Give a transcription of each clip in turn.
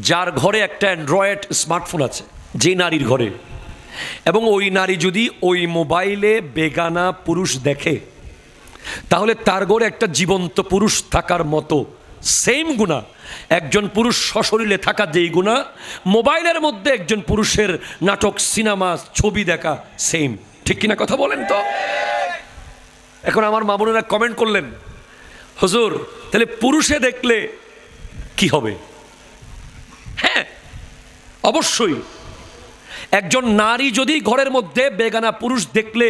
যার ঘরে একটা অ্যান্ড্রয়েড স্মার্টফোন আছে, যে নারীর ঘরে, এবং ওই নারী যদি ওই মোবাইলে বেগানা পুরুষ দেখে, তাহলে তার ঘরে একটা জীবন্ত পুরুষ থাকার মতো সেম গুণা একজন পুরুষ সশরীরে থাকা যেই গুণা, মোবাইলের মধ্যে একজন পুরুষের নাটক, সিনেমা, ছবি দেখা সেম। ঠিক কিনা কথা বলেন তো? এখন আমার মা বোনেরা কমেন্ট করলেন, হুজুর তাহলে পুরুষে দেখলে কি হবে? হ্যাঁ, অবশ্যই একজন নারী যদি ঘরের মধ্যে বেগানা পুরুষ দেখলে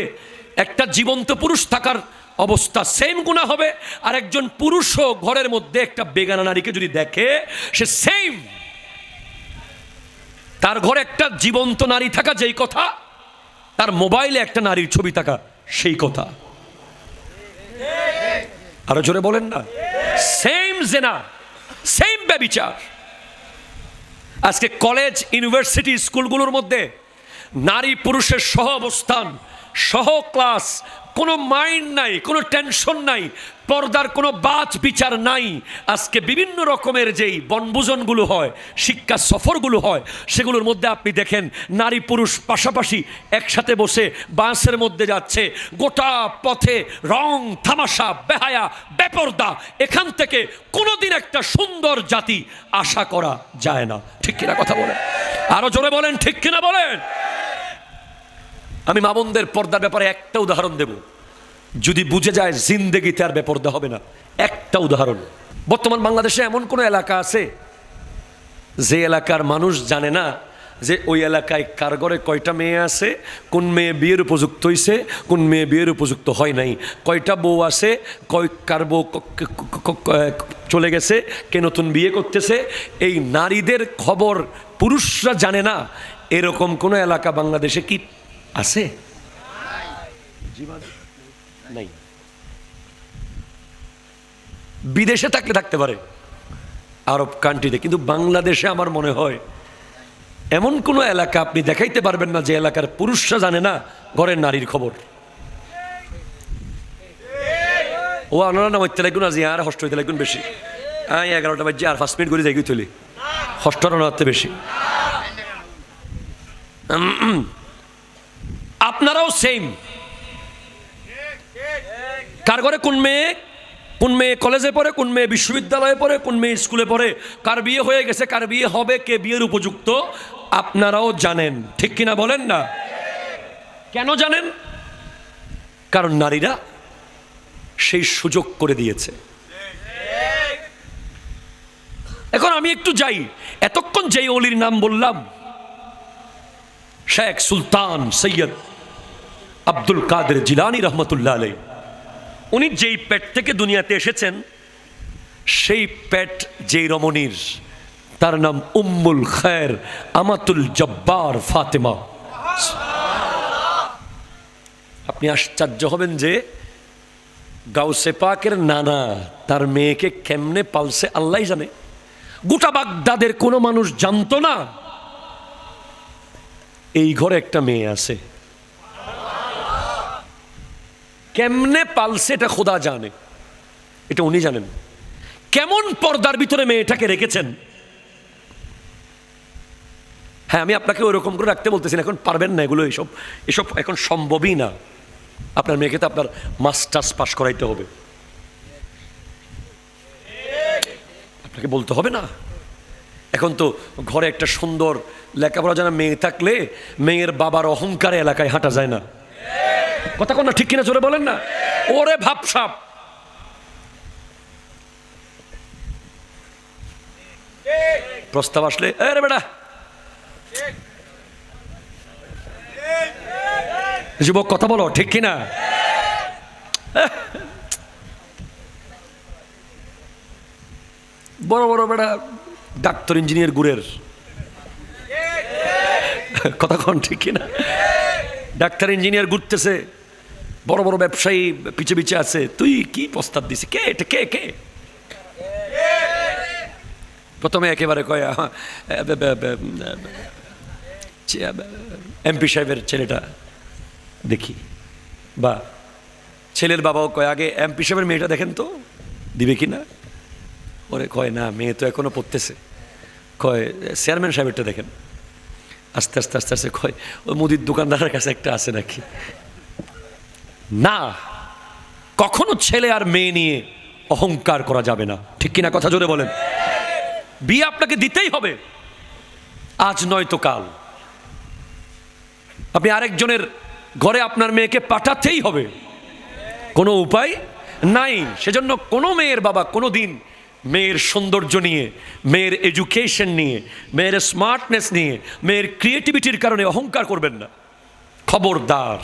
একটা জীবন্ত পুরুষ থাকার অবস্থা সেম গুণা হবে, আর একজন পুরুষও ঘরের মধ্যে একটা বেগানা নারীকে যদি দেখে, সে সেম, তার ঘরে একটা জীবন্ত নারী থাকা যেই কথা, তার মোবাইলে একটা নারীর ছবি থাকা সেই কথা। আরো জোরে বলেন না, সেম জেনা, সেম ব্যভিচার। আজকে কলেজ, ইউনিভার্সিটি, স্কুলগুলোর মধ্যে নারী পুরুষের সহ অবস্থান, সহ ক্লাস, কোনো মাইন্ড নাই, কোনো টেনশন নাই, পর্দার কোনো বাছ বিচার নাই। আজকে বিভিন্ন রকমের যেই বনভোজনগুলো হয়, শিক্ষা সফরগুলো হয়, সেগুলোর মধ্যে আপনি দেখেন নারী পুরুষ পাশাপাশি একসাথে বসে বাসের মধ্যে যাচ্ছে, গোটা পথে রং তামাশা, বেহায়া, বেপর্দা। এখান থেকে কোনোদিন একটা সুন্দর জাতি আশা করা যায় না। ঠিক কিনা কথা বলেন? আরো জোরে বলেন, ঠিক কিনা বলেন? আমি মা বোনদের পর্দার ব্যাপারে একটা উদাহরণ দেব, যদি বুঝে যায় জিন্দেগিতে আর বেপর্দা হবে না। একটা উদাহরণ, বর্তমান বাংলাদেশে এমন কোন এলাকা আছে যে এলাকার মানুষ জানে না যে ওই এলাকায় কার ঘরে কয়টা মেয়ে আছে, কোন মেয়ে বিয়ের উপযুক্ত হয়েছে, কোন মেয়ে বিয়ের উপযুক্ত হয় নাই, কয়টা বউ আছে, কার বউ চলে গেছে, কে নতুন বিয়ে করতেছে, এই নারীদের খবর পুরুষরা জানে না, এরকম কোন এলাকা বাংলাদেশে কি আছে? নাই। বিদেশে থাকলে থাকতে পারে, আরব কান্ট্রিতে, কিন্তু বাংলাদেশে আমার মনে হয় এমন কোন এলাকা আপনি দেখাইতে পারবেন না যে এলাকার পুরুষরা জানে না ঘরের নারীর খবর। ও আনারা নাম হইতে লাগুন, আজ আর হস্ট হইতে লাগুন বেশি। 11টা বাজে আর 5 মিনিট করে যাই তুলি, হস্টর আনাতে বেশি। আপনারাও সেম। কার ঘরে কোন মেয়ে কলেজে পড়ে, কোন মেয়ে বিশ্ববিদ্যালয়ে পড়ে, কোন মেয়ে স্কুলে পড়ে, কার বিয়ে হয়ে গেছে, কার বিয়ে হবে, কে বিয়ের উপযুক্ত, আপনারাও জানেন। ঠিক কিনা বলেন না? কেন জানেন? কারণ নারীরা সেই সুযোগ করে দিয়েছে। এখন আমি একটু যাই, এতক্ষণ যেই অলির নাম বললাম, শেখ সুলতান সৈয়দ আব্দুল কাদের জিলানী রহমতুল্লাহ আলাইহি, উনি যেই পেট থেকে দুনিয়াতে এসেছেন, সেই পেট যেই রমণীর, তার নাম উম্মুল খায়ের আমাতুল জব্বার ফাতেমা। আপনি আশ্চর্য হবেন যে গাউসে পাকের নানা তার মেয়েকে কেমনে পালছে আল্লাহ জানে। গোটা বাগদাদের কোনো মানুষ জানতো না এই ঘরে একটা মেয়ে আছে। কেমনে পালছে এটা খোদা জানে, এটা উনি জানেন। কেমন পর্দার ভিতরে মেয়েটাকে রেখেছেন। হ্যাঁ, আমি আপনাকে ওইরকম করে রাখতে বলতেছি না, এখন পারবেন না, এগুলো এসব এখন সম্ভবই না। আপনার মেয়েকে তো আপনার মাস্টার্স পাস করাইতে হবে, আপনাকে বলতে হবে না। এখন তো ঘরে একটা সুন্দর লেখাপড়া জানা মেয়ে থাকলে মেয়ের বাবার অহংকারে এলাকায় হাঁটা যায় না। কথা কোন না, ঠিক কিনা জোরে বলেন না। ওরে ভাবসাব, প্রস্তাব আসলে আরে বেটা, যুবক কথা বলো, ঠিক কিনা? বড় বড় বেটা ডাক্তার, ইঞ্জিনিয়ার, গুড়ের কথা কোন, ঠিক কিনা? ডাক্তার ইঞ্জিনিয়ার ঘুরতেছে, বড় বড় ব্যবসায়ী পিছে পিছে আছে, তুই কি প্রস্তাব দিছি? কে এটা, কে কে? প্রথমে একেবারে কয় এমপি সাহেবের ছেলেটা দেখি, বা ছেলের বাবাও কয় আগে এমপি সাহেবের মেয়েটা দেখেন তো, দিবে কি না? ওরে কয় না, মেয়ে তো এখনো পড়তেছে। কয় চেয়ারম্যান সাহেবেরটা দেখেন, আস্তে আস্তে আস্তে আস্তে কয় ওই মুদির দোকানদারের কাছে একটা আছে নাকি। না, কখনো ছেলে আর মেয়ে নিয়ে অহংকার করা যাবে না, ঠিক কিনা কথা জোরে বলেন। বিয়ে আপনাকে দিতেই হবে, আজ নয় তো কাল। আপনি আরেকজনের ঘরে আপনার মেয়েকে পাঠাতেই হবে, কোনো উপায় নাই। সেজন্য কোনো মেয়ের বাবা কোনো দিন মেয়ের সৌন্দর্য নিয়ে, মেয়ের এডুকেশন নিয়ে, মেয়ের স্মার্টনেস নিয়ে, মেয়ের ক্রিয়েটিভিটির কারণে অহংকার করবেন না, খবরদার।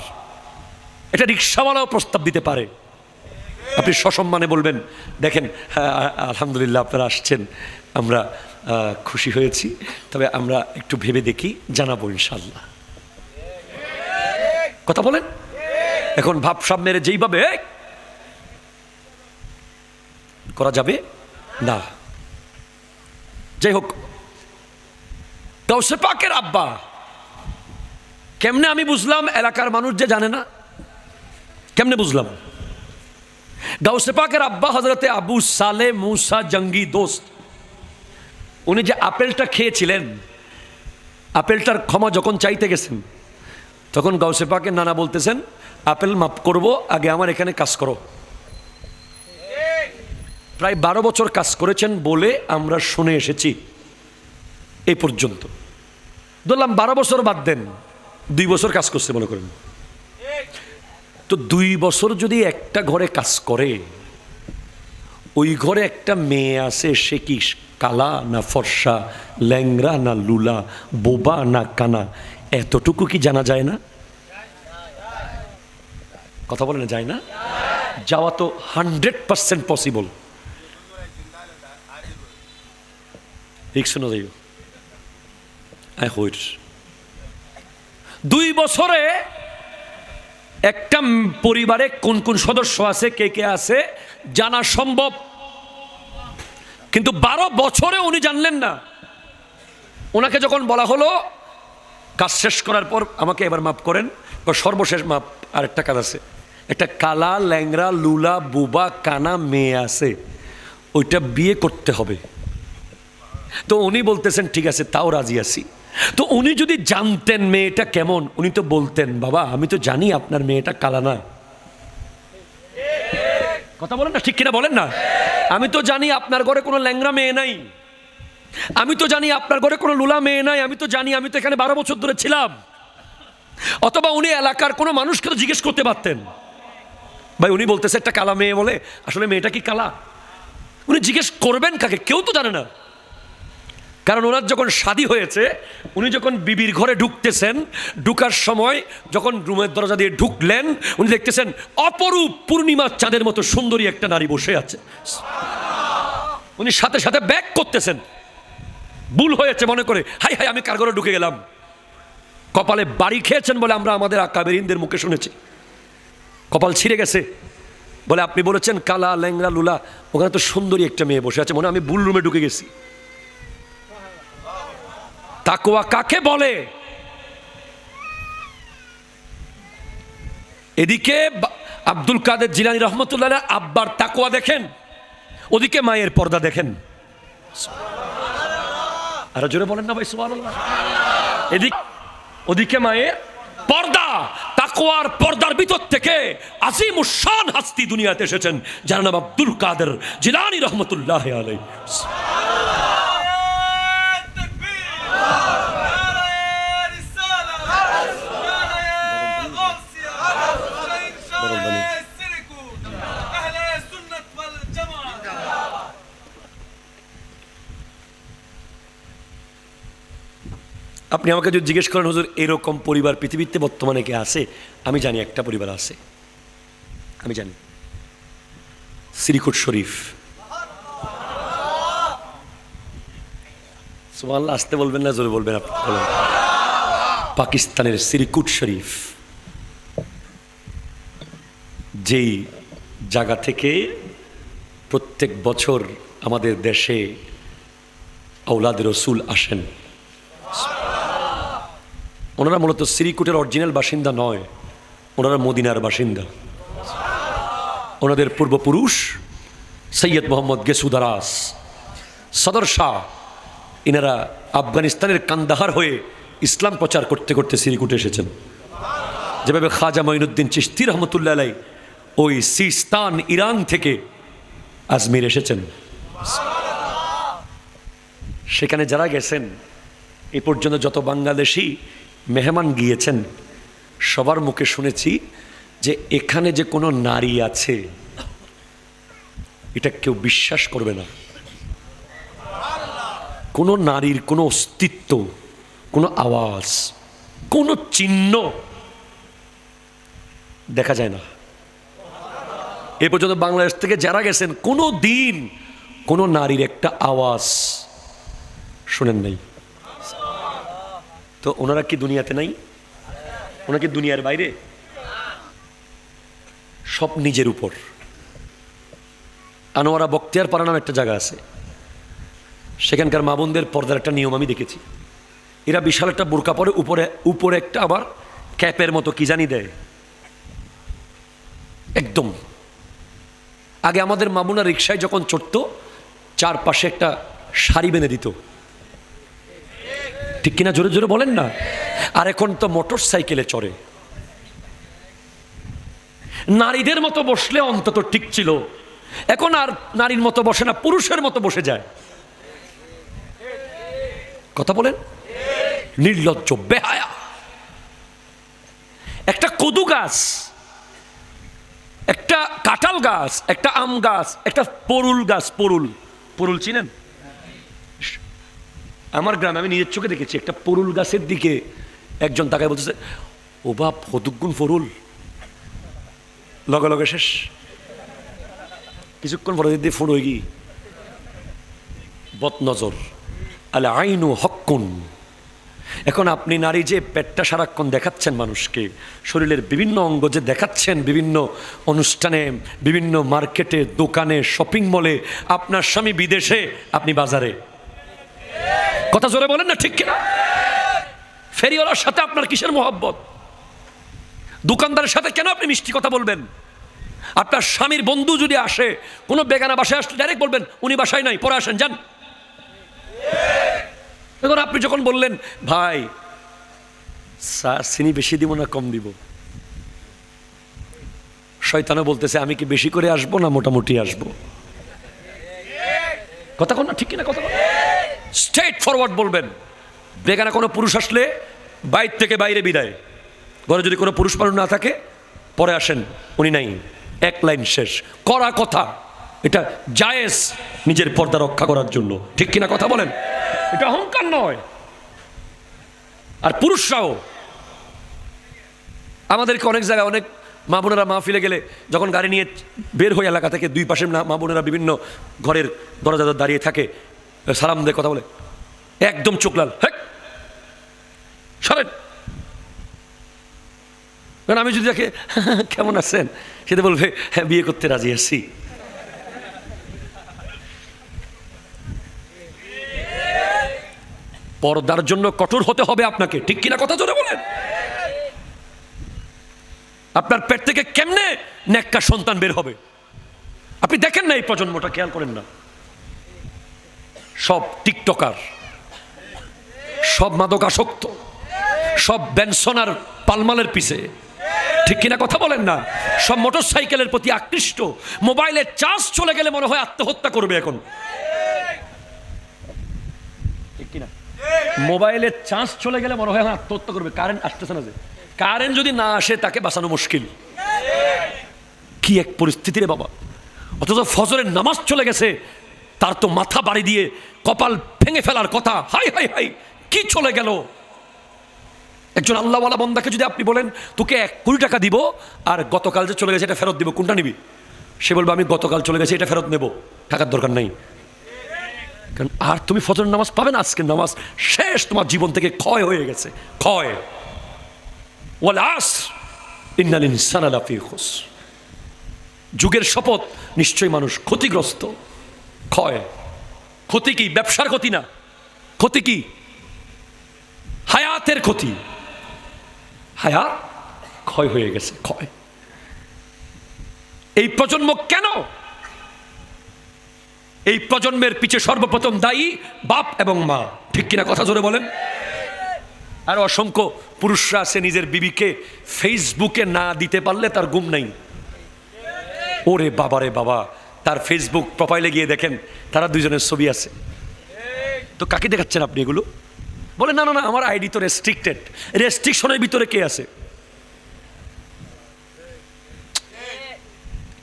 এটা রিক্সাওয়ালাও প্রস্তাব দিতে পারে, আপনি সসম্মানে বলবেন দেখেন আলহামদুলিল্লাহ আপনারা আসছেন, আমরা খুশি হয়েছি, তবে আমরা একটু ভেবে দেখি, জানাবো ইনশাল্লাহ। কথা বলেন। এখন ভাবসাব মেরে যেইভাবে করা যাবে না। যাই হোক, গাউসে পাকের আব্বা কেমনে আমি বুঝলাম, এলাকার মানুষ যে জানে না, কেমনে বুঝলাম? গাউসে পাকের আব্বা হযরতে আবু সালে মুসা জঙ্গি দোস্ত, উনি যে আপেলটা খেয়েছিলেন, আপেলটার ক্ষমা যখন চাইতে গেছেন, তখন গাউসে পাকের নানা বলতেছেন আপেল মাফ করব, আগে আমার এখানে কাজ করো। প্রায় 12 বছর কাজ করেছেন বলে আমরা শুনে এসেছি এই পর্যন্ত। ধরলাম 12 বছর বাদ দেন, 2 বছর কাজ করছে মনে করেন, তো 2 বছর যদি একটা ঘরে কাজ করে, ওই ঘরে একটা মেয়ে আছে, সে কি কালা না ফর্সা, ল্যাংরা না লুলা, বোবা না কানা, এতটুকু কি জানা যায় না? কথা বলে না, যায় না? যাওয়া তো 100% পসিবল। শুনে যাইও 2 বছরে একটা পরিবারে কোন কোন সদস্য আছে, কে কে আছে জানা সম্ভব, কিন্তু 12 বছরে উনি জানলেন না। ওনাকে যখন বলা হলো কাজ শেষ করার পর আমাকে এবার মাফ করেন, সর্বশেষ মাপ, আরেকটা কাজ আছে, একটা কালা ল্যাংরা লুলা বুবা কানা মেয়ে আছে, ওইটা বিয়ে করতে হবে। তো উনি বলতেছেন ঠিক আছে, তাও রাজি আছি। তো উনি যদি জানতেন মেয়েটা কেমন, উনি তো বলতেন বাবা আমি তো জানি আপনার মেয়েটা কালা না। কথা বলেন না, ঠিক কিনা বলেন না? আমি তো জানি আপনার ঘরে কোনো ল্যাংরা মেয়ে নাই, আমি তো জানি আপনার ঘরে কোনো লুলা মেয়ে নাই, আমি তো জানি, আমি তো এখানে 12 বছর ধরে ছিলাম। অথবা উনি এলাকার কোনো মানুষকে তো জিজ্ঞেস করতে পারতেন, ভাই উনি বলতেছে একটা কালা মেয়ে বলে, আসলে মেয়েটা কি কালা? উনি জিজ্ঞেস করবেন কাকে? কেউ তো জানে না। কারণ ওনার যখন শাদী হয়েছে, উনি যখন বিবির ঘরে ঢুকতেছেন, ঢুকার সময় যখন রুমের দরজা দিয়ে ঢুকলেন, উনি দেখতেছেন অপরূপ পূর্ণিমার চাঁদের মতো সুন্দরী একটা নারী বসে আছে। উনি সাথে সাথে ব্যাক করতেছেন, ভুল হয়েছে মনে করে, হাই হাই আমি কার ঘরে ঢুকে গেলাম। কপালে বাড়ি খেয়েছেন বলে আমরা আমাদের আকাবেরিনদের মুখে শুনেছি, কপাল ছিঁড়ে গেছে বলে আপনি বলেছেন কালা ল্যাংরা লুলা, ওখানে তো সুন্দরী একটা মেয়ে বসে আছে, মনে আমি ভুল রুমে ঢুকে গেছি। তাকওয়া কাকে বলে? এদিকে আব্দুল কাদের জিলানী রহমতুল্লাহ আব্বার তাকওয়া দেখেন, ওদিকে মায়ের পর্দা দেখেন। আরো জোরে বলেন না ভাই সুবহানাল্লাহ। ওদিকে মায়ের পর্দা, তাকওয়ার পর্দার ভিতর থেকে আজিমুশ শান হাস্তি দুনিয়াতে এসেছেন, যার নাম আব্দুল কাদের জিলানী রহমতুল্লাহ আলাইহি। আপনি আমাকে যদি জিজ্ঞেস করেন হুজুর এরকম পরিবার পৃথিবীতে বর্তমানে কে আছে, আমি জানি একটা পরিবার আছে, আমি জানি, সিরিকুট শরীফ। সুবহানাল্লাহ, আসতে বলবেন না জোরে বলবেন আপনি? পাকিস্তানের সিরিকুট শরীফ, যেই জায়গা থেকে প্রত্যেক বছর আমাদের দেশে আওলাদ রসুল আসেন। ওনারা মূলত সিরিকুটের অরিজিনাল বাসিন্দা নয়, ওনারা মদিনার বাসিন্দা। ওনাদের পূর্বপুরুষ সৈয়দ মোহাম্মদ গেসুদারাস সদর শাহ ইনারা আফগানিস্তানের কান্দাহার হয়ে ইসলাম প্রচার করতে করতে সিরিকুটে এসেছেন। যেভাবে খাজা মঈনুদ্দিন চিশতি রহমতুল্লাহ আলাই ওই সিস্তান ইরান থেকে আজমির এসেছেন। সেখানে যারা গেছেন, এ পর্যন্ত যত বাংলাদেশি মেহমান গিয়েছেন, সবার মুখে শুনেছি যে এখানে যে কোনো নারী আছে এটা কেউ বিশ্বাস করবে না। কোনো নারীর কোনো অস্তিত্ব, কোনো আওয়াজ, কোনো চিহ্ন দেখা যায় না। এ পর্যন্ত বাংলাদেশ থেকে যারা গেছেন কোনো দিন কোনো নারীর একটা আওয়াজ শুনেন নাই। তো ওনারা কি দুনিয়াতে নাই? ওনারা কি দুনিয়ার বাইরে? সব নিজের উপর। আনোয়ারা বখতিয়ার পাড়া নামে একটা জায়গা আছে, সেখানকার মা বোনদের পর্দার একটা নিয়ম আমি দেখেছি। এরা বিশাল একটা বোরকা পরে উপরে উপরে একটা আবার ক্যাপের মতো কি জানি দেয় একদম। আগে আমাদের মা বোনরা রিক্সায় যখন চড়তো চারপাশে একটা শাড়ি বেঁধে দিত, ঠিক কিনা? জোরে জোরে বলেন না। আর এখন তো মোটর সাইকেলে চড়ে। নারীদের মতো বসলে অন্তত ঠিক ছিল, এখন আর নারীর মতো বসে না, পুরুষের মতো বসে যায়। কথা বলেন। নির্লজ্জ, বেহায়া। একটা কদু গাছ, একটা কাঁঠাল গাছ, একটা আম গাছ, একটা পরুল গাছ, পরুল চিনেন? আমার গ্রামে আমি নিজের চোখে দেখেছি একটা পরুল গাছের দিকে একজন তাকায় বলতেছে, ও বাপ হতুগুন পরুল, লগে লগে শেষ। কিছুক্ষণ পরে দিয়ে ফুড় হয়ে গিয়ে বদনজর আলে আইনু হক্কুন। এখন আপনি নারী যে পেটটা সারাক্ষণ দেখাচ্ছেন মানুষকে, শরীরের বিভিন্ন অঙ্গ যে দেখাচ্ছেন বিভিন্ন অনুষ্ঠানে, বিভিন্ন মার্কেটে, দোকানে, শপিং মলে, আপনার স্বামী বিদেশে, আপনি বাজারে। কথা জোরে বলেন না, ঠিক কিনা? ফেরিওয়ালার সাথে আপনার কিসের মোহাব্বত? দোকানদারের সাথে কেন আপনি মিষ্টি কথা বলবেন? আপনার স্বামীর বন্ধু যদি আসে, কোনো বেগানা বাসায় আসলে ডাইরেক্ট বলবেন উনি বাসায় নাই, পরে আসেন, যান। এখন আপনি যখন বললেন ভাই চিনি বেশি দিব না কম দিব, শয়তানও বলতেছে আমি কি বেশি করে আসবো না মোটামুটি আসবো। কথা কোন না, ঠিক কিনা? কথা স্ট্রেট ফরওয়ার্ড বলবেন। বেগানা কোনো পুরুষ আসলে বাইর থেকে বাইরে বিদায়, ঘরে যদি কোনো পুরুষ মানুষ না থাকে পরে আসেন, উনি নাই, এক লাইন শেষ। করা কথা, এটা জায়েজ নিজের পর্দা রক্ষা করার জন্য, ঠিক কিনা? কথা বলেন। এটা অহংকার নয়। আর পুরুষরাও, আমাদেরকে অনেক জায়গায় অনেক মা বোনেরা মাহফিলে গেলে যখন গাড়ি নিয়ে বের হয়ে এলাকা থেকে, দুই পাশে মা বোনেরা বিভিন্ন ঘরের দরজা দাঁড়িয়ে থাকে, সালাম দিয়ে কথা বলে, একদম চোখ লাল, হ্যাঁ সরেন। কারণ আমি যদি দেখে কেমন আছেন, সেটা বলবে হ্যাঁ বিয়ে করতে রাজি আছি। পর্দার জন্য কঠোর হতে হবে আপনাকে, ঠিক কিনা? কথা জোরে বলেন। আপনার পেট থেকে কেমনে নেককার সন্তান বের হবে আপনি দেখেন না? এই প্রজন্মটা খেয়াল করেন না? সব টিকটকার, সব মাদকাসক্ত, সব বেনসন আর পালমালের পিছে, ঠিক কিনা? কথা বলেন না? সব মোটর সাইকেলের প্রতি আকৃষ্ট, মোবাইলের চার্জ চলে গেলে মনে হয় আত্মহত্যা করবে এখন, ঠিক কিনা? মোবাইলের চার্জ চলে গেলে মনে হয় আত্মহত্যা করবে। কারেন্ট আসতেছে না, যে কারেন্ট যদি না আসে তাকে বাঁচানো মুশকিল। কি এক পরিস্থিতি রে বাবা! অথচ ফজরের নামাজ চলে গেছে, তার তো মাথা বাড়ি দিয়ে কপাল ভেঙে ফেলার কথা। হাই হাই হাই, কি চলে গেল! একজন আল্লাহওয়ালা বন্দাকে যদি আপনি বলেন তোকে 1 কোটি টাকা দিব আর গতকাল যে চলে গেছে এটা ফেরত দিব, কোনটা নিবি? সে বলবে আমি গতকাল চলে গেছে এটা ফেরত নেব, টাকার দরকার নাই। কারণ আর তুমি ফজরের নামাজ পাবে না, আজকের নামাজ শেষ, তোমার জীবন থেকে ক্ষয় হয়ে গেছে, ক্ষয়। ওয়াল আসর ইন্নাল ইনসানা লাফি খুসর, যুগের শপথ, নিশ্চয়ই মানুষ ক্ষতিগ্রস্ত, ক্ষয়। ক্ষতি কি? ব্যবসার ক্ষতি না, ক্ষতি কি? হায়াতের ক্ষতি। হায়াত ক্ষয় হয়ে গেছে, ক্ষয়। এই প্রজন্ম কেন এই প্রজন্মের পিছে সর্বপ্রথম দায়ী বাপ এবং মা, ঠিক কিনা কথা জোরে বলেন। আর অসংখ্য পুরুষরা আছে নিজের বিবিকে ফেসবুকে না দিতে পারলে তার ঘুম নাই। ওরে বাবা রে বাবা, তার ফেসবুক প্রোফাইলে গিয়ে দেখেন তারা দুইজনের ছবি আছে। তো কাকে দেখাচ্ছেন আপনি এগুলো? বলে না না না, আমার আইডি তো রেস্ট্রিক্টেড। রেস্ট্রিকশনের ভিতরে কে আছে?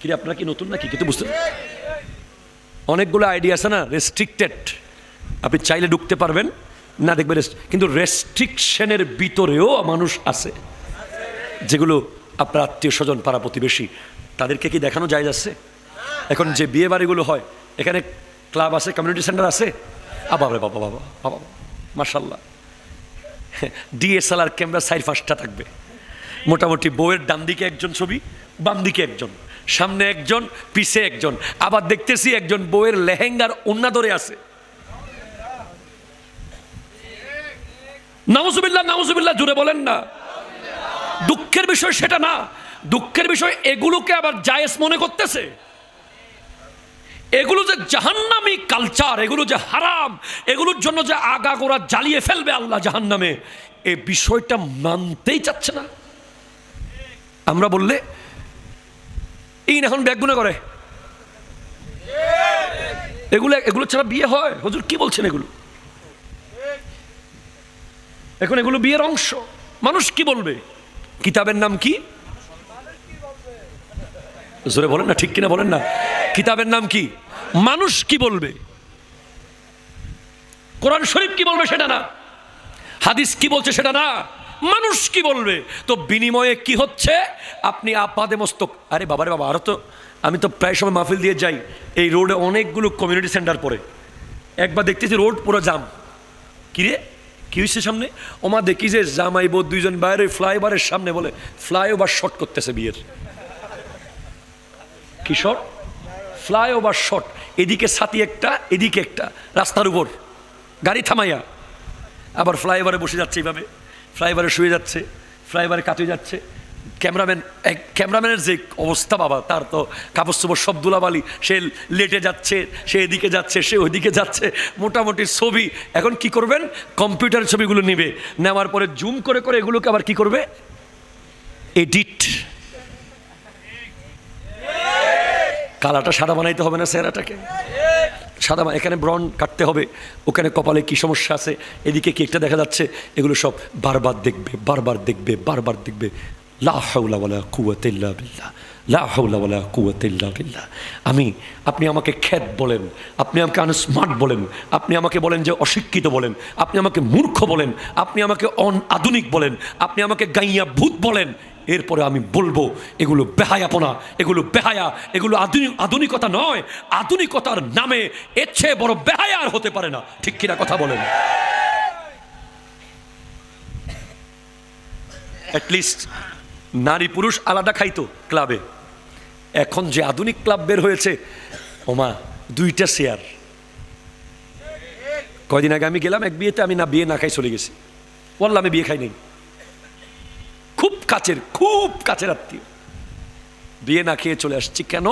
কি আপনারা কি নতুন নাকি? কিন্তু বুঝতে, অনেকগুলো আইডি আছে না রেস্ট্রিক্টেড, আপনি চাইলে ঢুকতে পারবেন না, দেখবেন। কিন্তু রেস্ট্রিকশনের ভিতরেও মানুষ আছে যেগুলো আপনার আত্মীয় স্বজন, পাড়া প্রতিবেশী, তাদেরকে কি দেখানো যায় যাচ্ছে? এখন যে বিয়ে বাড়িগুলো হয়, এখানে ক্লাব আছে, কমিউনিটি সেন্টার আছে, বাবা বাবা বাবা বাবা মাশাল্লাহ, ডিএসএলআর ক্যামেরা 4-5টা থাকবে মোটামুটি। বউয়ের ডান দিকে একজন ছবি, বাম দিকে একজন, সামনে একজন, পিছে একজন। আবার দেখতেছি একজন বউয়ের লেহেঙ্গার ওন্না ধরে আছে। নাউজুবিল্লাহ নাউজুবিল্লাহ, জুড়ে বলেন না। দুঃখের বিষয় সেটা না, দুঃখের বিষয় এগুলোকে আবার জায়েজ মনে করতেছে। এগুলো যে জাহান্নামী কালচার, এগুলো যে হারাম, এগুলোর জন্য যে আগাগোড়া জ্বালিয়ে ফেলবে আল্লাহ জাহান্নামে, এই বিষয়টা মানতেই চাচ্ছে না। আমরা বললে এই এখন ব্যাগগুলো করে, এগুলো এগুলো ছাড়া বিয়ে হয়? হুজুর কি বলছেন এগুলো? এখন এগুলো বিয়ের অংশ। মানুষ কি বলবে? কিতাবের নাম কি? জোরে বলেন না, ঠিক কিনা বলেন না। কিতাবের নাম কি? মানুষ কি বলবে? কোরআন শরীফ কি বলবে সেটা না, হাদিস কি বলছে সেটা না, মানুষ কি বলবে। তো বিনিময়ে কি হচ্ছে? আপনি আপাদে মস্তক, আরে বাবারে বাবা, আরো তো আমি তো প্রায় সময় মাহফিল দিয়ে যাই, এই রোডে অনেকগুলো কমিউনিটি সেন্টার পড়ে। একবার দেখতেছি রোড পুরো জাম। কিরে কি হয়েছে সামনে? ওমা দেখি যে জামাই বউ দুইজন বাইরে ফ্লাইওভারের সামনে, বলে ফ্লাইওভার শর্ট করতেছে বিয়ের। কি শর্ট? Flyover short. এদিকে ছাতি একটা, এদিকে একটা, রাস্তার উপর গাড়ি থামাইয়া আবার ফ্লাইওভারে বসে যাচ্ছে, এইভাবে ফ্লাইওভারে শুয়ে যাচ্ছে, ফ্লাইওভারে কাটিয়ে যাচ্ছে। ক্যামেরাম্যানের যে অবস্থা বাবা, তার তো কাপড় চোপড় সব ধুলাবালি, সে লেটে যাচ্ছে, সে এদিকে যাচ্ছে, সে ওইদিকে যাচ্ছে, মোটামুটি ছবি। এখন কি করবেন? কম্পিউটারের ছবিগুলো নেবে, নেওয়ার পরে জুম করে করে এগুলোকে আবার কি করবে? এডিট। কালাটা সাদা বানাইতে হবে না চেহারাটাকে? সাদা, এখানে ব্রণ কাটতে হবে, ওখানে কপালে কি সমস্যা আছে, এদিকে কি একটা দেখা যাচ্ছে, এগুলো সব বারবার দেখবে, বারবার দেখবে, বারবার দেখবে। লা হাওলা ওয়ালা কুওয়াতা ইল্লা বিল্লাহ, লা হাওলা ওয়ালা কুওয়াতা ইল্লা বিল্লাহ। আপনি আমাকে খ্যাত বলেন, আপনি আমাকে আনস্মার্ট বলেন, আপনি আমাকে বলেন যে অশিক্ষিত বলেন, আপনি আমাকে মূর্খ বলেন, আপনি আমাকে আধুনিক বলেন, আপনি আমাকে গাইয়া ভূত বলেন, এরপরে আমি বলবো এগুলো বেহায়াপনা, এগুলো বেহায়া, এগুলো আধুনিকতা নয়। আধুনিকতার নামে এর চেয়ে বড় বেহায়া আর হতে পারে না, ঠিক কিনা কথা বলেন? অ্যাটলিস্ট নারী পুরুষ আলাদা খাইতো ক্লাবে, এখন যে আধুনিক ক্লাব বের হয়েছে, ওমা 2টা চেয়ার। কয়দিন আগে আমি গেলাম এক বিয়েতে, আমি না বিয়ে না খাই চলে গেছি। বললাম আমি বিয়ে খাই নাই, খুব কাছের আত্মীয়, বিয়ে না খেয়ে চলে আসছি। কেন?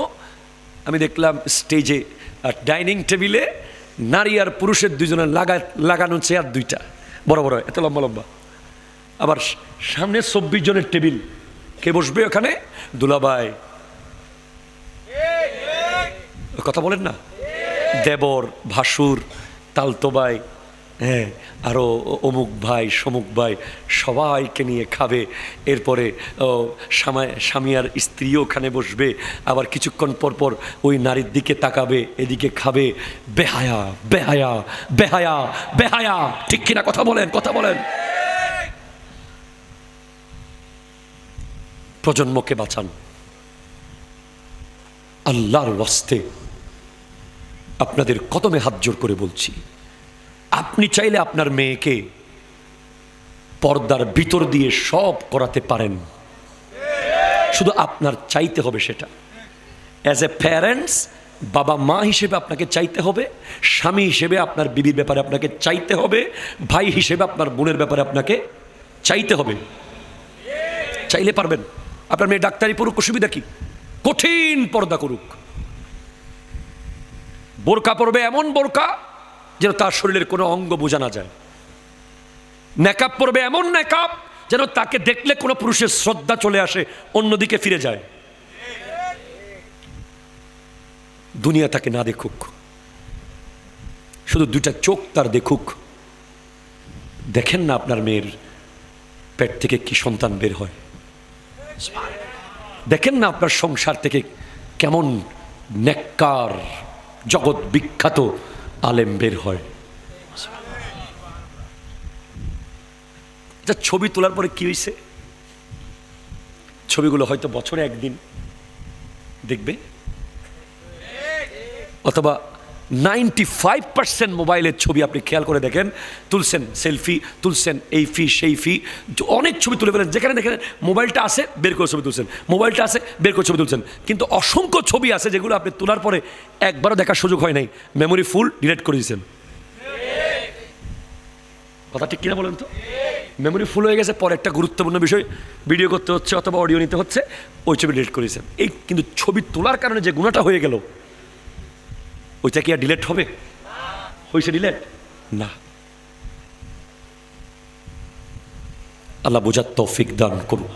আমি দেখলাম স্টেজে আর ডাইনিং টেবিলে নারী আর পুরুষের দুইজনের লাগানো চেয়ার 2টা, বড় বড়, এত লম্বা লম্বা। আবার সামনে 24 জনের টেবিল। কে বসবে ওখানে? দুলাভাই, কথা বলেন না, দেবর, ভাসুর, তালতো ভাই, হ্যাঁ, আরও অমুক ভাই, সমুক ভাই, সবাইকে নিয়ে খাবে। এরপরে স্বামী আর স্ত্রীও ওখানে বসবে, আবার কিছুক্ষণ পর পর ওই নারীর দিকে তাকাবে, এদিকে খাবে। বেহায়া বেহায়া বেহায়া বেহায়া, ঠিক কিনা কথা বলেন, কথা বলেন। প্রজন্মকে বাঁচান আল্লাহর ওয়াস্তে, আপনাদের কদমে হাত জোর করে বলছি। আপনি চাইলে আপনার মেয়েকে পর্দার ভিতর দিয়ে সব করাতে পারেন, শুধু আপনার চাইতে হবে সেটা। অ্যাজ এ প্যারেন্টস, বাবা মা হিসেবে আপনাকে চাইতে হবে, স্বামী হিসেবে আপনার বিবির ব্যাপারে আপনাকে চাইতে হবে, ভাই হিসেবে আপনার বোনের ব্যাপারে আপনাকে চাইতে হবে। চাইলে পারবেন। আপনার মেয়ে ডাক্তারি পড়ুক, অসুবিধা কি? কঠিন পর্দা করুক, বোরকা পরবে এমন বোরকা যেন তার শরীরের কোনো অঙ্গ বোঝা না যায়। নেকাব পরবে এমন নেকাব যেন তাকে দেখলে কোনো পুরুষের শ্রদ্ধা চলে আসে, অন্যদিকে ফিরে যায়। দুনিয়া তাকে না দেখুক, শুধু দুইটা চোখ তার দেখুক। দেখেন না আপনার মেয়ের পেট থেকে কি সন্তান বের হয়, দেখেন না আপনার সংসার থেকে কেমন নেককার জগৎ বিখ্যাত আলেম বের হয়। যা ছবি তোলার পরে কি হয়েছে, ছবিগুলো হয়তো বছরে একদিন দেখবে, অথবা 95% মোবাইলের ছবি আপনি খেয়াল করে দেখেন, তুলছেন সেলফি, তুলছেন এই ফি সেই ফি, অনেক ছবি তুলে ফেলেন। যেখানে দেখেন মোবাইলটা আছে বের করে ছবি তুলছেন, মোবাইলটা আছে বের করে ছবি তুলছেন, কিন্তু অসংখ্য ছবি আছে যেগুলো আপনি তোলার পরে একবারও দেখার সুযোগ হয় নাই, মেমোরি ফুল ডিলিট করে দিয়েছেন। কথা ঠিক কিনা বলেন তো? মেমোরি ফুল হয়ে গেছে, পরে একটা গুরুত্বপূর্ণ বিষয় ভিডিও করতে হচ্ছে অথবা অডিও নিতে হচ্ছে, ওই ছবি ডিলিট করে দিয়েছেন। এই কিন্তু ছবি তোলার কারণে যে গুণাটা হয়ে গেল, ওইটা কি আর ডিলেট হবে? হয়েছে ডিলেট? না। আল্লাহ বোঝার তৌফিক দান করুক।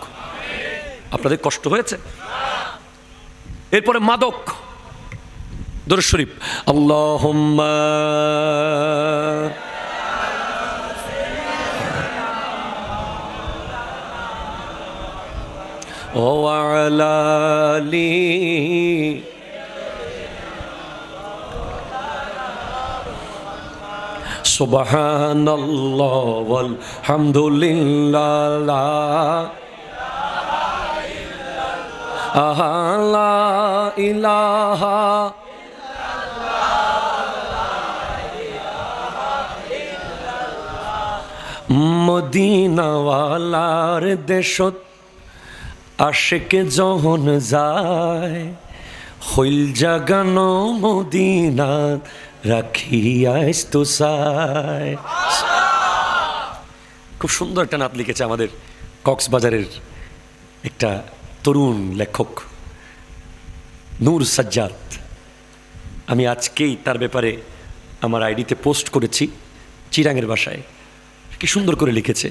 আপনাদের কষ্ট হয়েছে? এরপরে মাদক, দরুদ শরীফ, আল্লাহুম্মা ওয়া আলা আলি সুবহানাল্লাহ ওয়াল হামদুলিল্লাহ লা ইলাহা মদিনাওয়ালার দেশত আশিক যখন যায়, হইল জাগানো মদিনাত রাখিয়াস তো সায়। খুব সুন্দর একটা নাত লিখেছে আমাদের কক্সবাজারের একটা তরুণ লেখক নূর সাজ্জাদ। আমি আজকেই তার ব্যাপারে আমার আইডিতে পোস্ট করেছি, চিরাঙের ভাষায়। কি সুন্দর করে লিখেছে,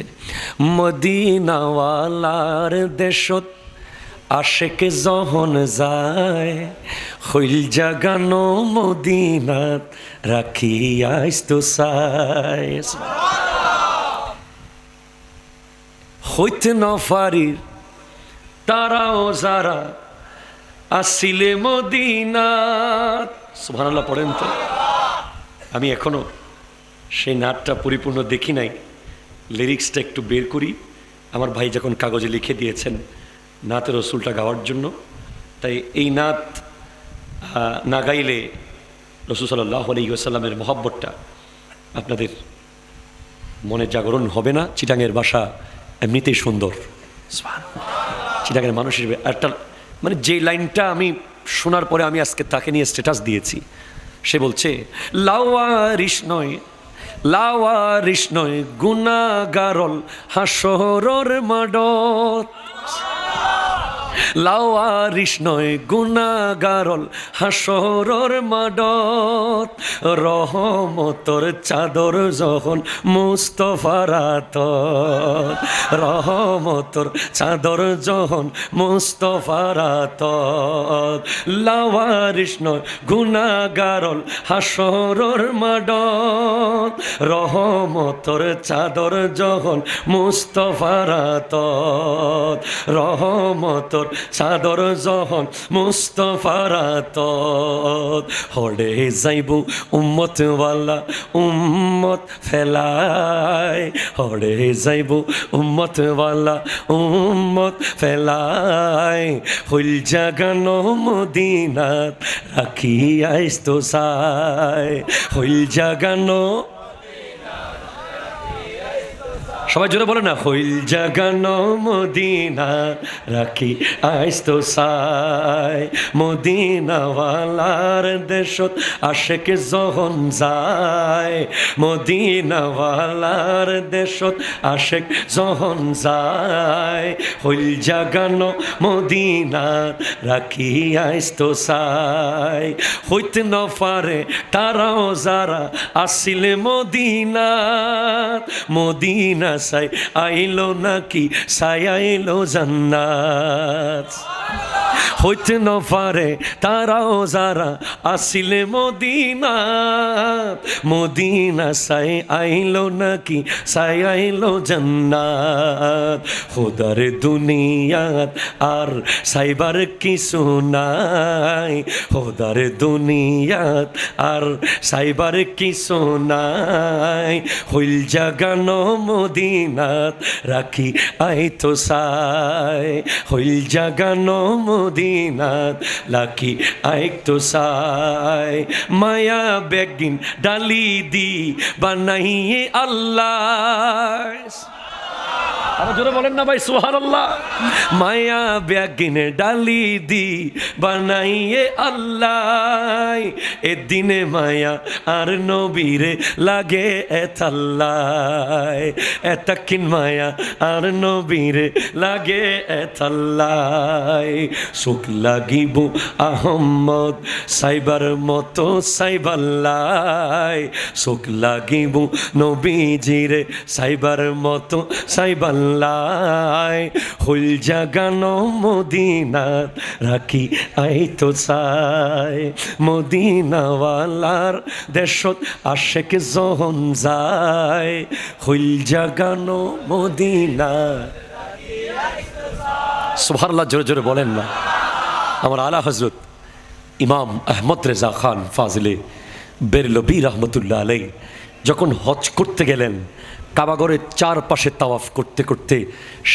মদিনাওয়ালার দেশত আশেক যখন যায়, হইল জাগানো মদিনাত রাখিয়াস তো সায়। হইতে নফারির তারাও যারা আসিলে মদিনাত, সুবহানাল্লাহ পড়েন তো। আমি এখনো সেই নাটটা পরিপূর্ণ দেখি নাই, লিরিক্সটা একটু বের করি। আমার ভাই যখন কাগজে লিখে দিয়েছেন নাতে রসুলটা গাওয়ার জন্য, তাই এই নাত না গাইলে রসুল সাল্লাল্লাহু আলাইহি ওয়াসাল্লামের মহব্বতটা আপনাদের মনে জাগরণ হবে না। চিটাঙের ভাষা এমনিতেই সুন্দর, চিটাঙের মানুষের একটা মানে যে লাইনটা আমি শোনার পরে আমি আজকে তাকে নিয়ে স্ট্যাটাস দিয়েছি, সে বলছে লাওয়ারিশ নয়, লাওয়ারিশ নয় গুনাহগারল হাসরর মাডত, লাওয়ারিশ নয় গুনাহগারল হাসরর মাডত, রহমতর চাদর যখন মুস্তাফার হাতত, রহমতর চাদর যখন মুস্তাফার হাতত, লাওয়ারিশ নয় গুনাহগারল হাসরর মাডত, রহমতর চাদর যখন মুস্তাফার হাতত, রহমতর চাদর যখন মুস্তাফার হাতত, হড়ে যাইব উম্মত ওয়ালা উম্মত ফেলাই, হড়ে যাইব উম্মত ওয়ালা উম্মত ফেলাই, হইল জাগানো মদিনাত রাখিয়াস তো সায়, হইল জাগানো। সবাই জোরে বলে না, হইল জাগানো মদিনা রাখি আইস তো সাই, মদিনাওয়ালার দেশত আশেক যখন যায়, মদিনাওয়ালার দেশত আশেক যখন যায়, হইল জাগানো মদিনা রাখি আইস তো সাই। হইতে ন পারে তারাও যারা আসিলে মদিনাত, মদিনা সাই আইলো নাকি সাই আইলো জান্নাত। হইতে ন পারে তারাও যারা আসিলে মদিনাত, মদিনা সাই আইলো নাকি সাই আইলো জান্নাত। খোদার দুনিয়াত আর সাইবার কিছু নাই, খোদার দুনিয়াত আর সাইবার কিছু নাই, হইল জাগানো মদিনাত রাখি আইতো সাই, হইল জাগানো মদিনাত লাকি আইতো সাই। মায়া বেগিন ডালি দি বানাইয়ে আল্লাহ, আরো জোরে বলেন না ভাই সুবহানাল্লাহ। মায়া ব্যাগিনে ডালি দি বানাইয়ে আল্লাহ, এ দিনে মায়া আর নবীরে লাগে এতাল্লাই, এতাকিন মায়া আর নবীরে লাগে এতাল্লাই। সুখ লাগিব আহম্মদ সাইবার মতো সাইবাল্লাই, সুখ লাগিব নবীজিরে সাইবার মতো সাইবাল্লাই। হইল জাগানো মদিনাত রাখি আইতো চাই, মদিনাওয়ালার দেশত আশেক যখন যায়, হইল জাগানো মদিনা। সুবহানাল্লাহ, জোরে জোরে বলেন না। আমার আলা হযরত ইমাম আহমদ রেজা খান ফাজিলে বেরলভী রহমতুল্লাহ আলাই যখন হজ করতে গেলেন, কাবাগরের চারপাশে তাওয়াফ করতে করতে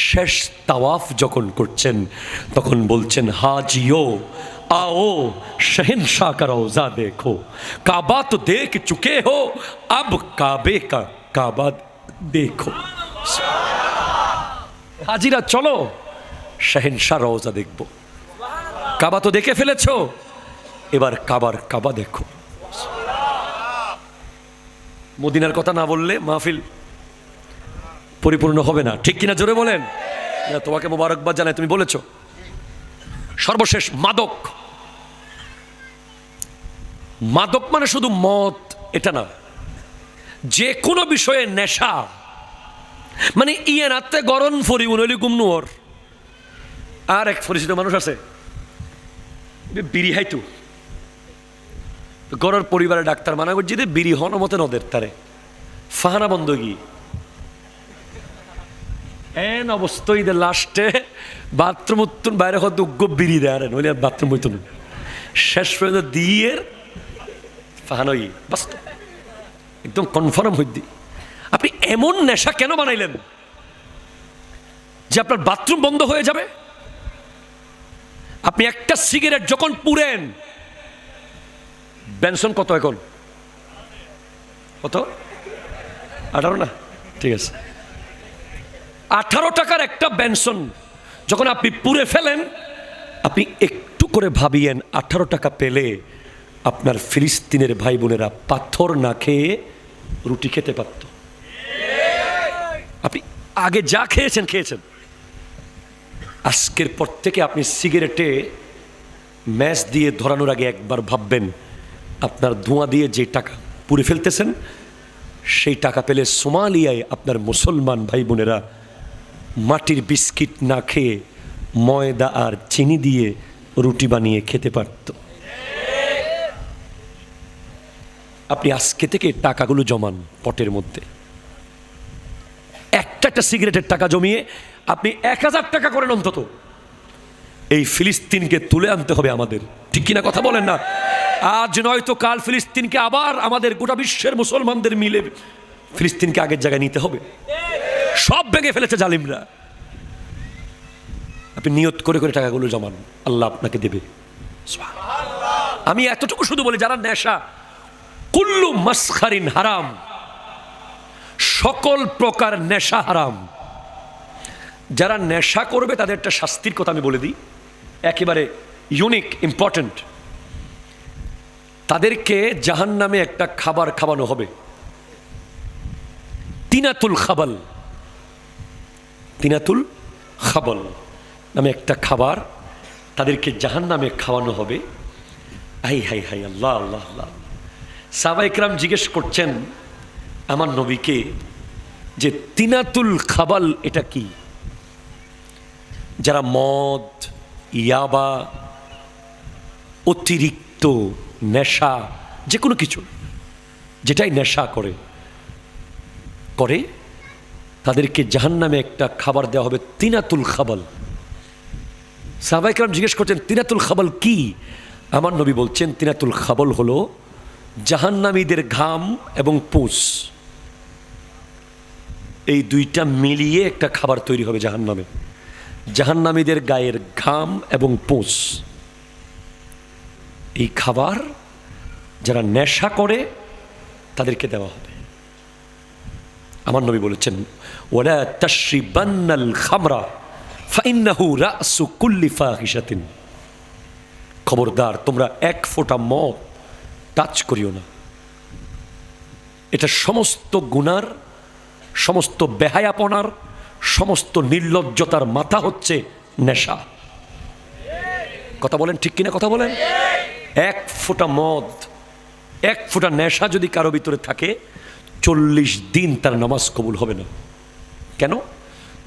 শেষ তাওয়াফ যখন করছেন, তখন বলছেন, হাজিও आओ शहंशाह का रोज़ा देखो, काबा तो देख चुके हो अब काबे का काबा देखो। हाजिरा चलो शहंशाह रोज़ा देखबो, काबा तो देखे ফেলেছো, এবার কাবার কাবা দেখো। মদিনার কথা না বললে মাহফিল পরিপূর্ণ হবে না, ঠিক কিনা জোরে বলেন। তোমাকে মোবারকবাদ জানাই, তুমি বলেছো। সর্বশেষ মাদক। মাদক মানে শুধু মদ এটা না, যে কোনো বিষয়ে নেশা, মানে ইয়ে নাতে গরম ফরি উনলি গুমনুর। আর এক পরিচিত মানুষ আছে বিড়ি হাইতু, গরর পরিবারের ডাক্তার মানা করছি যে বিড়ি হন মতে নদের তারে ফাহানা বন্ধগি এন অবস্থায় লাস্টে বাথরুম উত্তন বাইরে হয়তো উগ্র বিড়ি দেয়, নইলে বাথরুম হইত না। শেষ পর্যন্ত দিয়ে ফাহানই বাস্তব একদম কনফার্ম হইদি। আপনি এমন নেশা কেন বানাইলেন যে আপনার বাথরুম বন্ধ হয়ে যাবে? আপনি একটা সিগারেট যখন পুরেন, বেনসন কত এখন? কত? 18 না? ঠিক আছে, 18 টাকার একটা বেনসন যখন আপনি পুরে ফেলেন, আপনি একটু করে ভাবিয়েন 18 টাকা পেলে আপনার ফিলিস্তিনের ভাই বোনেরা পাথর না খেয়ে রুটি খেতে পারত। আপনি আগে যা খেয়েছেন খেয়েছেন, আজকের পর থেকে আপনি সিগারেটে ম্যাচ দিয়ে ধরানোর আগে একবার ভাববেন আপনার ধোঁয়া দিয়ে যে টাকা পুড়ে ফেলতেছেন, সেই টাকা পেলে সোমালিয়ায় আপনার মুসলমান ভাই বোনেরা মাটির বিস্কিট না খেয়ে ময়দা আর চিনি দিয়ে রুটি বানিয়ে খেতে পারত। আপনি আজকে থেকে টাকাগুলো জমান পটের মধ্যে, একটা সিগারেটের টাকা জমিয়ে আপনি 1000 টাকা করেন অন্তত। এই ফিলিস্তিনকে তুলে আনতে হবে আমাদের, ঠিক কিনা কথা বলেন না? আজ নয়তো কাল ফিলিস্তিনকে আবার আমাদের গোটা বিশ্বের মুসলমানদের মিলে ফিলিস্তিনকে আগের জায়গায় নিতে হবে। সব ভেঙে ফেলেছে জালিমরা। আপনি নিয়ত করে করে টাকাগুলো জমান, আল্লাহ আপনাকে দেবে। আমি এতটুকু শুধু বলি, যারা নেশা কুল্লু মাসখারিন হারাম, সকল প্রকার নেশা হারাম। যারা নেশা করবে তাদের একটা শাস্তির কথা আমি বলে দিই, একেবারে ইউনিক, ইম্পর্ট্যান্ট। তাদেরকে জাহান্নামে একটা খাবার খাওয়ানো হবে, তিনাতুল খাবাল। তিনাতুল খাবাল নামে একটা খাবার তাদেরকে জাহান্নামে খাওয়ানো হবে। হাই হাই হাই, আল্লাহ আল্লাহ আল্লাহ। সাহাবা ইকরাম জিজ্ঞেস করছেন আমার নবীকে যে তিনাতুল খাবাল এটা কি? যারা মদ, ইয়াবা, অতিরিক্ত নেশা, যে কোনো কিছু যেটাই নেশা করে তাদেরকে জাহান্নামে একটা খাবার দেওয়া হবে, তিনাতুল খাবাল। সাহাবা ইকরাম জিজ্ঞেস করছেন তিনাতুল খাবাল কি? আমার নবী বলছেন তিনাতুল খাবাল হলো জাহান্নামীদের ঘাম এবং পুঁস, এই দুইটা মিলিয়ে একটা খাবার তৈরি হবে জাহান্নামে। জাহান্নামীদের গায়ের ঘাম এবং পুঁস, এই খাবার যারা নেশা করে তাদেরকে দেওয়া হবে। আমার নবী বলেছেন ওয়ালা তাশরিবান্নাল খামরা ফাইন্নাহু রাসু কুল্লি ফাহিশাতিন। খবরদার, তোমরা এক ফোঁটা মদ টাচ করিও না। এটা সমস্ত গুনার, সমস্ত বেহায়াপনার, সমস্ত নির্লজ্জতার মাথা হচ্ছে নেশা। কথা বলেন ঠিক কিনা? কথা বলেন। এক ফোঁটা মদ, এক ফোঁটা নেশা যদি কারো ভিতরে থাকে 40 দিন তার নামাজ কবুল হবে না। কেন?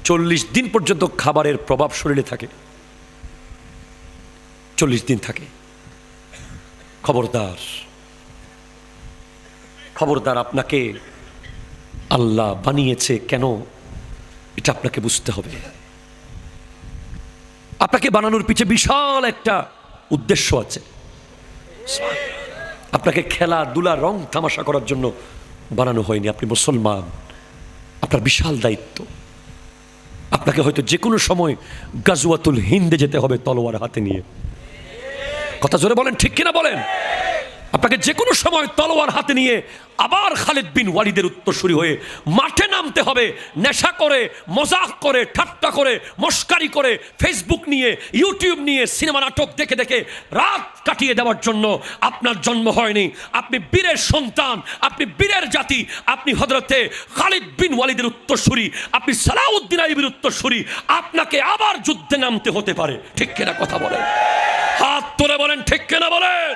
40 দিন পর্যন্ত খাবারের প্রভাব শরীরে থাকে, 40 দিন থাকে। খবরদার, খবরদার, আপনাকে আল্লাহ বানিয়েছে কেন এটা আপনাকে বুঝতে হবে। আপনাকে বানানোর পিছে বিশাল একটা উদ্দেশ্য আছে। আপনাকে খেলাধুলা, রং তামাশা করার জন্য বানানো হয়নি। আপনি মুসলমান, আপনার বিশাল দায়িত্ব। আপনাকে হয়তো যে কোনো সময় গাজওয়াতুল হিন্দে যেতে হবে তলোয়ার হাতে নিয়ে। কথা জোরে বলেন ঠিক কিনা বলেন। আপনাকে যে কোনো সময় তলোয়ার হাতে নিয়ে আবার খালিদ বিন ওয়ালিদের উত্তরসূরি হয়ে মাঠে নামতে হবে। নেশা করে, মজাক করে, ঠাট্টা করে, মস্কারি করে, ফেসবুক নিয়ে, ইউটিউব নিয়ে, সিনেমা নাটক দেখে দেখে রাত কাটিয়ে দেওয়ার জন্য আপনার জন্ম হয়নি। আপনি বীরের সন্তান, আপনি বীরের জাতি, আপনি হযরতে খালিদ বিন ওয়ালিদের উত্তরসূরি, আপনি সালাউদ্দিন আইয়ুবীর উত্তরসূরি। আপনাকে আবার যুদ্ধে নামতে হতে পারে। ঠিক কিনা কথা বলেন? হাত তুলে বলেন ঠিক কিনা বলেন।